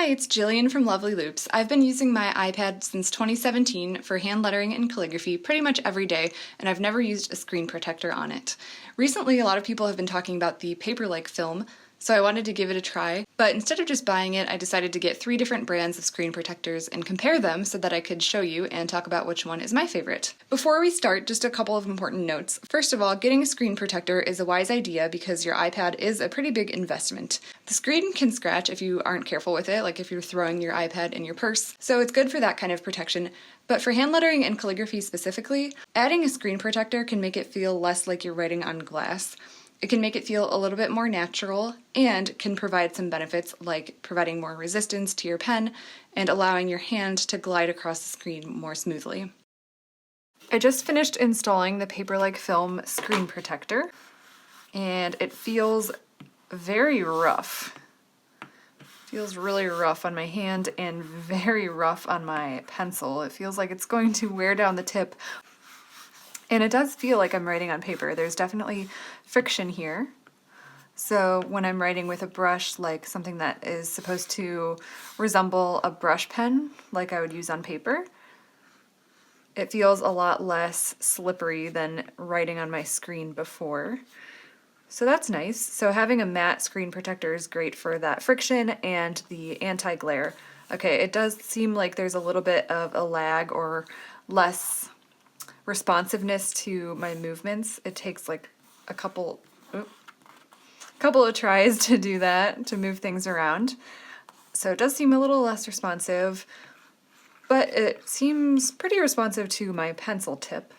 Hi, it's Jillian from Loveleigh Loops. I've been using my iPad since 2017 for hand lettering and calligraphy pretty much every day, and I've never used a screen protector on it. Recently, a lot of people have been talking about the Paperlike film, so I wanted to give it a try, but instead of just buying it, I decided to get 3 different brands of screen protectors and compare them so that I could show you and talk about which one is my favorite. Before we start, just a couple of important notes. First of all, getting a screen protector is a wise idea because your iPad is a pretty big investment. The screen can scratch if you aren't careful with it, like if you're throwing your iPad in your purse, so it's good for that kind of protection. But for hand lettering and calligraphy specifically, adding a screen protector can make it feel less like you're writing on glass. It can make it feel a little bit more natural and can provide some benefits like providing more resistance to your pen and allowing your hand to glide across the screen more smoothly. I just finished installing the Paperlike film screen protector and it feels very rough. Feels really rough on my hand and very rough on my pencil. It feels like it's going to wear down the tip. And it does feel like I'm writing on paper. There's definitely friction here. So when I'm writing with a brush, like something that is supposed to resemble a brush pen, like I would use on paper, it feels a lot less slippery than writing on my screen before. So that's nice. So having a matte screen protector is great for that friction and the anti-glare. Okay, it does seem like there's a little bit of a lag or less responsiveness to my movements. It takes like a couple of tries to do that, to move things around. So it does seem a little less responsive, but it seems pretty responsive to my pencil tip.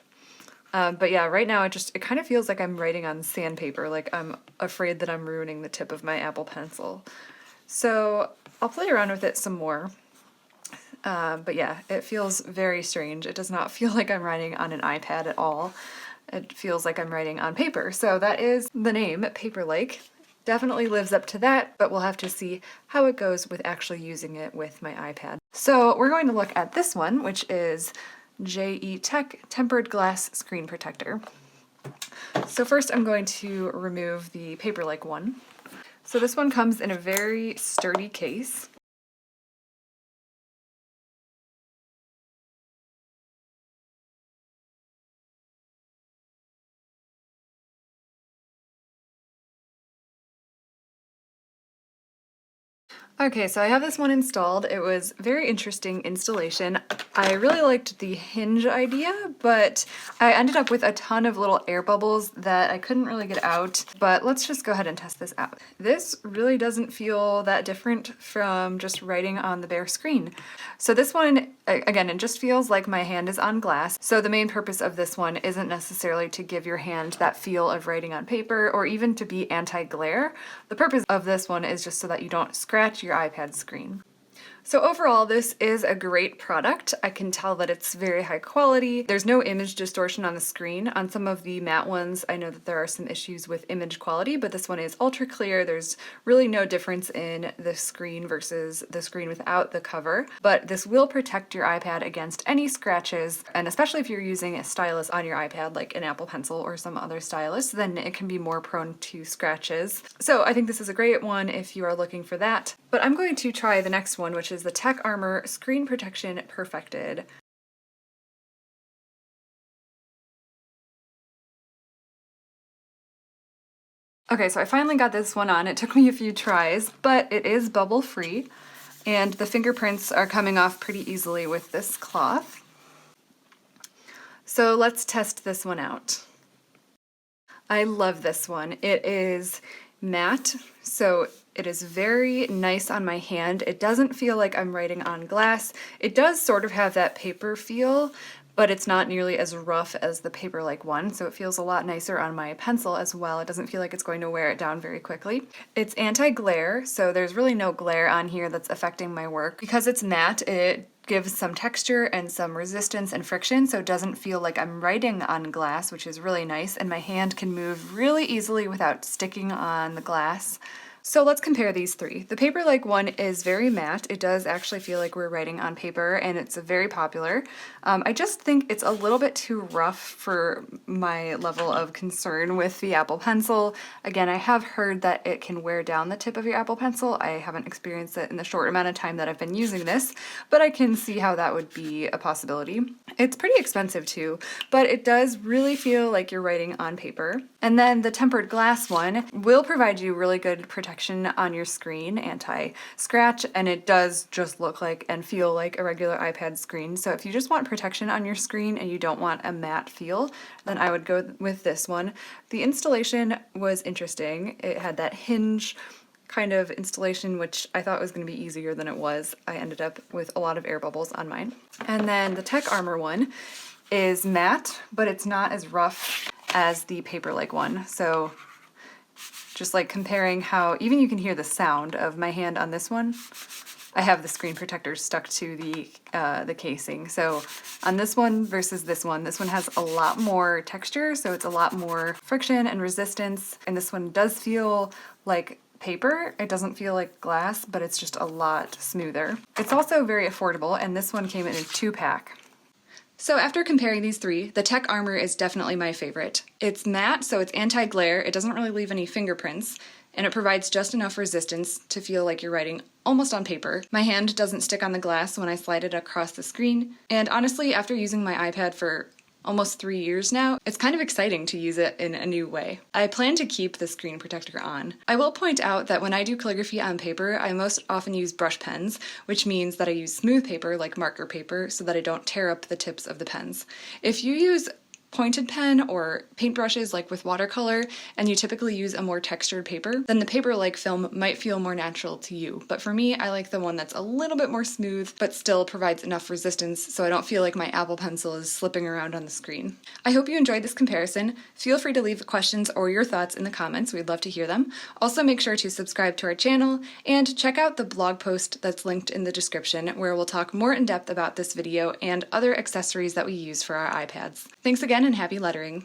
But yeah, right now it kind of feels like I'm writing on sandpaper, like I'm afraid that I'm ruining the tip of my Apple Pencil. So I'll play around with it some more. But yeah, it feels very strange. It does not feel like I'm writing on an iPad at all. It feels like I'm writing on paper. So that is the name, Paperlike. Definitely lives up to that, but we'll have to see how it goes with actually using it with my iPad. So we're going to look at this one, which is JETech Tempered Glass Screen Protector. So first I'm going to remove the Paperlike one. So this one comes in a very sturdy case. Okay, so I have this one installed. It was very interesting installation. I really liked the hinge idea, but I ended up with a ton of little air bubbles that I couldn't really get out, but let's just go ahead and test this out. This really doesn't feel that different from just writing on the bare screen. So this one, again, it just feels like my hand is on glass. So the main purpose of this one isn't necessarily to give your hand that feel of writing on paper or even to be anti-glare. The purpose of this one is just so that you don't scratch your iPad screen. So overall, this is a great product. I can tell that it's very high quality. There's no image distortion on the screen. On some of the matte ones, I know that there are some issues with image quality, but this one is ultra clear. There's really no difference in the screen versus the screen without the cover, but this will protect your iPad against any scratches, and especially if you're using a stylus on your iPad, like an Apple Pencil or some other stylus, then it can be more prone to scratches. So I think this is a great one if you are looking for that. But I'm going to try the next one, which is the Tech Armor Screen Protection Perfected. Okay, so I finally got this one on. It took me a few tries, but it is bubble free, and the fingerprints are coming off pretty easily with this cloth. So let's test this one out. I love this one. It is matte, so it is very nice on my hand. It doesn't feel like I'm writing on glass. It does sort of have that paper feel, but it's not nearly as rough as the Paperlike one, so it feels a lot nicer on my pencil as well. It doesn't feel like it's going to wear it down very quickly. It's anti-glare, so there's really no glare on here that's affecting my work. Because it's matte, it gives some texture and some resistance and friction, so it doesn't feel like I'm writing on glass, which is really nice, and my hand can move really easily without sticking on the glass, So let's compare these three. The Paperlike one is very matte. It does actually feel like we're writing on paper, and it's very popular. I just think it's a little bit too rough for my level of concern with the Apple Pencil. Again, I have heard that it can wear down the tip of your Apple Pencil. I haven't experienced it in the short amount of time that I've been using this, but I can see how that would be a possibility. It's pretty expensive too, but it does really feel like you're writing on paper. And then the tempered glass one will provide you really good protection on your screen, anti-scratch, and it does just look like and feel like a regular iPad screen. So if you just want protection on your screen and you don't want a matte feel, then I would go with this one. The installation was interesting. It had that hinge kind of installation, which I thought was going to be easier than it was. I ended up with a lot of air bubbles on mine. And then the Tech Armor one is matte, but it's not as rough as the Paperlike one. So just like comparing how, even you can hear the sound of my hand on this one. I have the screen protector stuck to the casing. So on this one versus this one has a lot more texture, so it's a lot more friction and resistance. And this one does feel like paper. It doesn't feel like glass, but it's just a lot smoother. It's also very affordable, and this one came in a 2-pack. So after comparing these three, the Tech Armor is definitely my favorite. It's matte, so it's anti-glare, it doesn't really leave any fingerprints, and it provides just enough resistance to feel like you're writing almost on paper. My hand doesn't stick on the glass when I slide it across the screen, and honestly, after using my iPad for almost 3 years now, it's kind of exciting to use it in a new way. I plan to keep the screen protector on. I will point out that when I do calligraphy on paper, I most often use brush pens, which means that I use smooth paper like marker paper so that I don't tear up the tips of the pens. If you use pointed pen or paintbrushes like with watercolor, and you typically use a more textured paper, then the Paperlike film might feel more natural to you. But for me, I like the one that's a little bit more smooth, but still provides enough resistance so I don't feel like my Apple Pencil is slipping around on the screen. I hope you enjoyed this comparison. Feel free to leave questions or your thoughts in the comments. We'd love to hear them. Also, make sure to subscribe to our channel and check out the blog post that's linked in the description, where we'll talk more in depth about this video and other accessories that we use for our iPads. Thanks again, and happy lettering!